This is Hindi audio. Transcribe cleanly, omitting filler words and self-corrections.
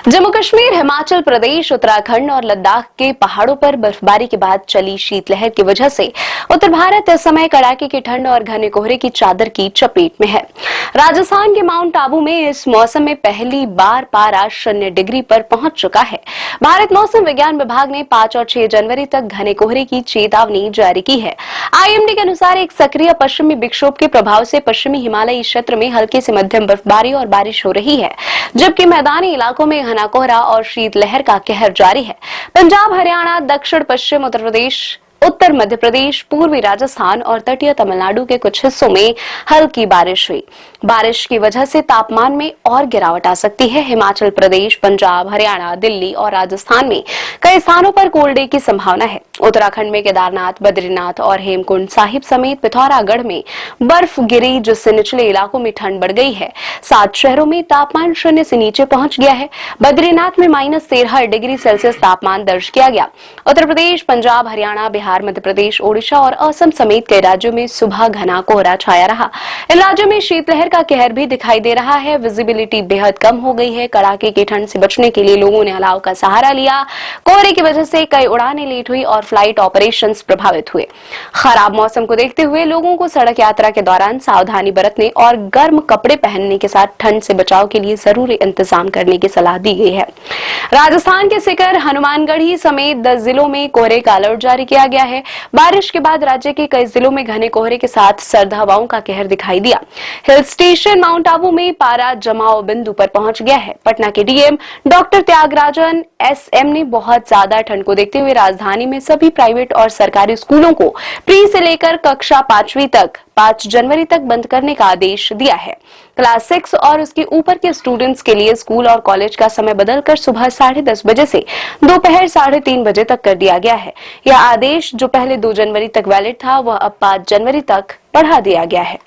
जम्मू कश्मीर, हिमाचल प्रदेश, उत्तराखंड और लद्दाख के पहाड़ों पर बर्फबारी के बाद चली शीतलहर की वजह से उत्तर भारत इस समय कड़ाके की ठंड और घने कोहरे की चादर की चपेट में है। राजस्थान के माउंट आबू में इस मौसम में पहली बार पारा 0 डिग्री पर पहुंच चुका है। भारत मौसम विज्ञान विभाग ने 5 और 6 जनवरी तक घने कोहरे की चेतावनी जारी की है। आईएमडी के अनुसार एक सक्रिय पश्चिमी विक्षोभ के प्रभाव से पश्चिमी हिमालयी क्षेत्र में हल्की से मध्यम बर्फबारी और बारिश हो रही है, जबकि मैदानी इलाकों में घना कोहरा और शीतलहर का कहर जारी है। पंजाब, हरियाणा, दक्षिण पश्चिम उत्तर प्रदेश, उत्तर मध्य प्रदेश, पूर्वी राजस्थान और तटीय तमिलनाडु के कुछ हिस्सों में हल्की बारिश हुई। बारिश की वजह से तापमान में और गिरावट आ सकती है। हिमाचल प्रदेश, पंजाब, हरियाणा, दिल्ली और राजस्थान में कई स्थानों पर कोल्ड डे की संभावना है। उत्तराखंड में केदारनाथ, बद्रीनाथ और हेमकुंड साहिब समेत पिथौरागढ़ में बर्फ गिरी, जिससे निचले इलाकों में ठंड बढ़ गई है। 7 शहरों में तापमान 0 से नीचे पहुंच गया है। बद्रीनाथ में -13 डिग्री सेल्सियस तापमान दर्ज किया गया। उत्तर प्रदेश, पंजाब, हरियाणा, बिहार, मध्य प्रदेश, ओडिशा और असम समेत कई राज्यों में सुबह घना कोहरा छाया रहा। इन राज्यों में शीतलहर का कहर भी दिखाई दे रहा है। विजिबिलिटी बेहद कम हो गई है। कड़ाके की ठंड से बचने के लिए लोगों ने अलाव का सहारा लिया। कोहरे की वजह से कई उड़ानें लेट हुई और फ्लाइट ऑपरेशंस प्रभावित हुए। खराब मौसम को देखते हुए लोगों को सड़क यात्रा के दौरान सावधानी बरतने और गर्म कपड़े पहनने के साथ ठंड से बचाव के लिए जरूरी इंतजाम करने की सलाह दी गई है। राजस्थान के सीकर, हनुमानगढ़ी समेत 10 जिलों में कोहरे का अलर्ट जारी किया गया है। बारिश के बाद राज्य के कई जिलों में घने कोहरे के साथ सर्द हवाओं का कहर दिखाई दिया। हिल स्टेशन माउंट आबू में पारा जमाव बिंदु पर पहुंच गया है। पटना के डीएम डॉक्टर त्यागराजन एसएम ने बहुत ज्यादा ठंड को देखते हुए राजधानी में सभी प्राइवेट और सरकारी स्कूलों को प्री से लेकर कक्षा 5वीं तक 5 जनवरी तक बंद करने का आदेश दिया है। क्लास 6 और उसके ऊपर के स्टूडेंट्स के लिए स्कूल और कॉलेज का समय बदलकर सुबह 10:30 बजे से दोपहर 3:30 बजे तक कर दिया गया है। यह आदेश जो पहले 2 जनवरी तक वैलिड था, वह अब 5 जनवरी तक बढ़ा दिया गया है।